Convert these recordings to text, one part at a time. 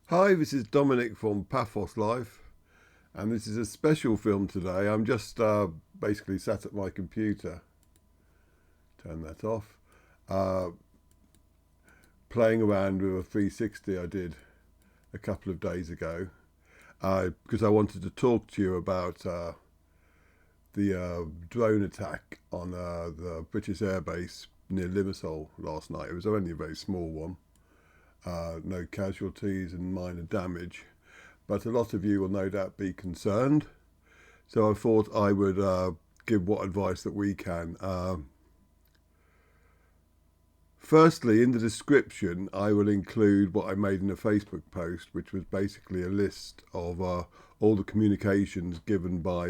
Hi, this is Dominic from Paphos Life, and this is a special film today. I'm just basically sat at my computer, turn that off, uh, playing around with a 360 I did a couple of days ago, because I wanted to talk to you about the drone attack on the British airbase near Limassol last night. It was only a very small one, no casualties and minor damage. But a lot of you will no doubt be concerned. So I thought I would give what advice that we can. Firstly, in the description, I will include what I made in a Facebook post, which was basically a list of all the communications given by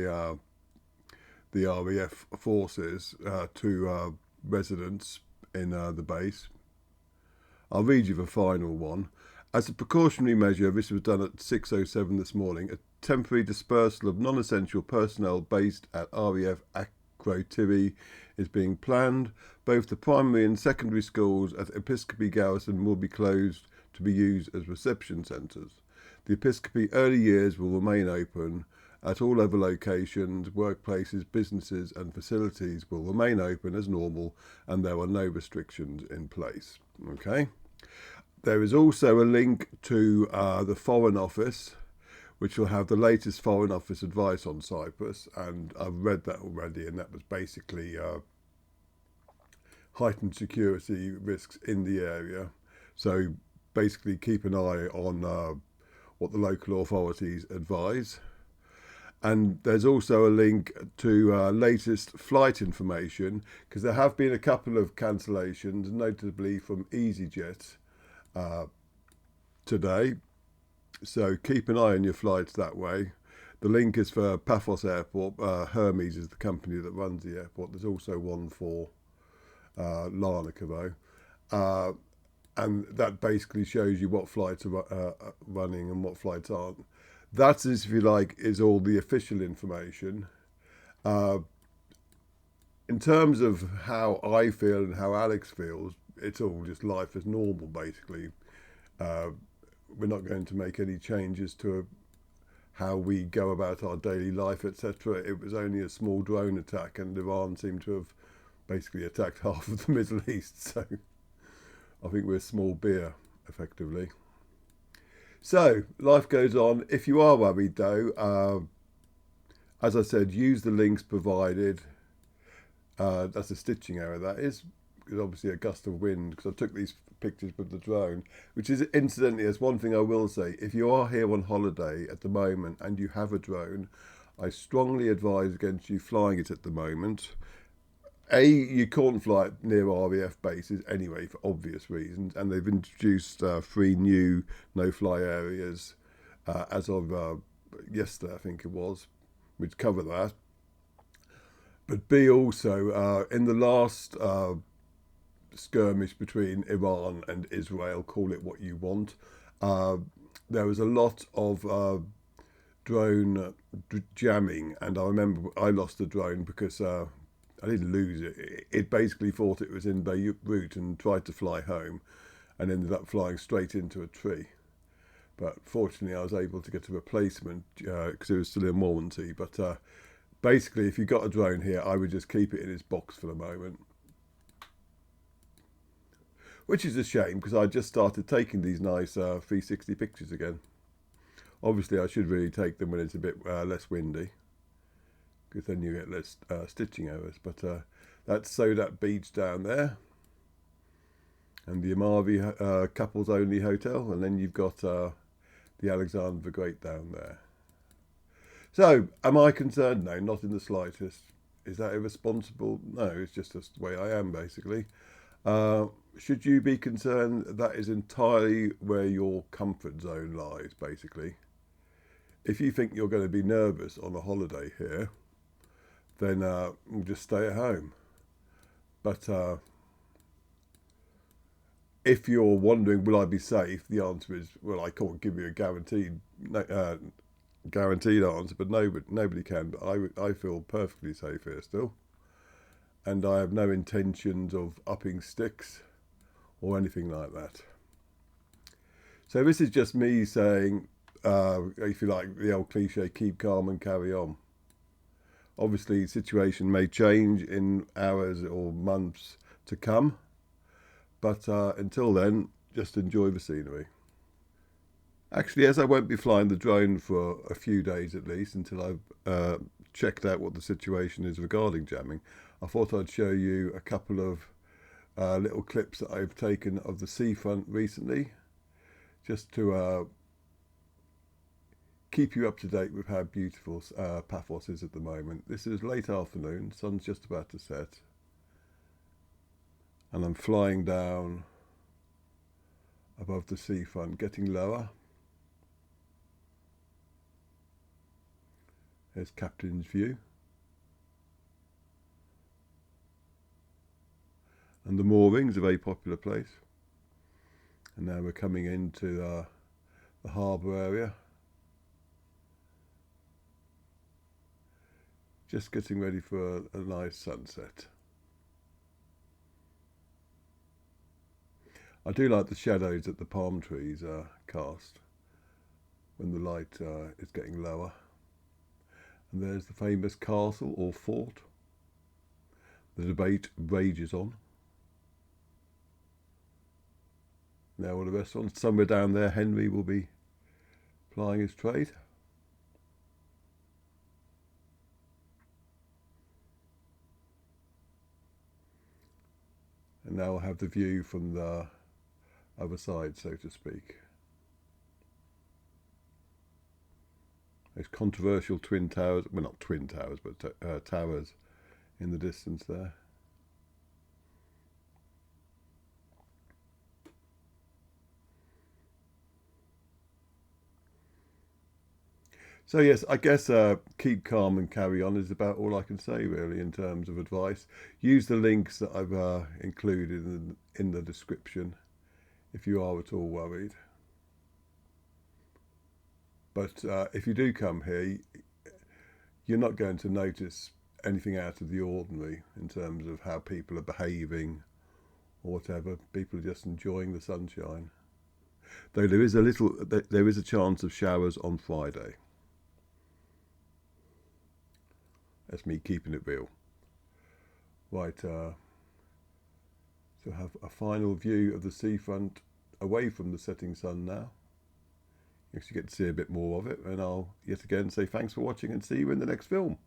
the RAF forces to residents in the base. I'll read you the final one. As a precautionary measure, this was done at 6:07 this morning. A temporary dispersal of non-essential personnel based at RAF Akrotiri is being planned. Both the primary and secondary schools at Episcopi Garrison will be closed to be used as reception centres. The Episcopi early years will remain open. At all other locations, workplaces, businesses and facilities will remain open as normal, and there are no restrictions in place. Okay. There is also a link to the Foreign Office, which will have the latest Foreign Office advice on Cyprus, and I've read that already, and that was basically heightened security risks in the area. So basically keep an eye on what the local authorities advise. And there's also a link to latest flight information, because there have been a couple of cancellations, notably from EasyJet today. So keep an eye on your flights that way. The link is for Paphos Airport. Hermes is the company that runs the airport. There's also one for Larnaca, and that basically shows you what flights are running and what flights aren't. That is, if you like, is all the official information. In terms of how I feel and how Alex feels, it's all just life as normal, basically. We're not going to make any changes to how we go about our daily life, etc. It was only a small drone attack, and Iran seemed to have basically attacked half of the Middle East. So I think we're small beer, effectively. So life goes on. If you are worried, though, as I said, use the links provided. That's a stitching error, that is. Because obviously a gust of wind, because I took these pictures with the drone, which is incidentally, as one thing I will say, if you are here on holiday at the moment and you have a drone, I strongly advise against you flying it at the moment. You can't fly it near RAF bases anyway, for obvious reasons, and they've introduced 3 new no-fly areas as of yesterday, I think it was, which cover that. But B, also, in the last skirmish between Iran and Israel, call it what you want, there was a lot of drone jamming, and I remember I lost the drone because I didn't lose it. It basically thought it was in Beirut and tried to fly home, and ended up flying straight into a tree. But fortunately, I was able to get a replacement because it was still in warranty. But basically, if you got a drone here, I would just keep it in its box for the moment. Which is a shame, because I just started taking these nice 360 pictures again. Obviously, I should really take them when it's a bit less windy, because then you get less stitching errors. But that's Sodat Beach down there, and the Amavi couples only hotel, and then you've got the Alexander the Great down there. So, am I concerned? No, not in the slightest. Is that irresponsible? No, it's just the way I am, basically. Should you be concerned? That is entirely where your comfort zone lies, basically. If you think you're going to be nervous on a holiday here, then we'll just stay at home. But if you're wondering, will I be safe? The answer is, well, I can't give you a guaranteed answer, but nobody can. But I feel perfectly safe here still, and I have no intentions of upping sticks or anything like that. So this is just me saying, if you like, the old cliche, keep calm and carry on. Obviously, the situation may change in hours or months to come, but until then, just enjoy the scenery. Actually, as I won't be flying the drone for a few days at least until I've checked out what the situation is regarding jamming, I thought I'd show you a couple of little clips that I've taken of the seafront recently, just to keep you up to date with how beautiful Paphos is at the moment. This is late afternoon, sun's just about to set, and I'm flying down above the seafront, getting lower. There's Captain's View. And the moorings, a very popular place. And now we're coming into the harbour area. Just getting ready for a nice sunset. I do like the shadows that the palm trees cast when the light is getting lower. And there's the famous castle or fort. The debate rages on. Now all the restaurants, somewhere down there, Henry will be plying his trade. And now I'll have the view from the other side, so to speak. There's controversial twin towers, well not twin towers, but towers in the distance there. So yes, I guess keep calm and carry on is about all I can say really in terms of advice. Use the links that I've included in the description if you are at all worried. But if you do come here, you're not going to notice anything out of the ordinary in terms of how people are behaving or whatever. People are just enjoying the sunshine. Though there is a chance of showers on Friday. That's me keeping it real. Right, so have a final view of the seafront away from the setting sun now. You actually get to see a bit more of it, and I'll yet again say thanks for watching and see you in the next film.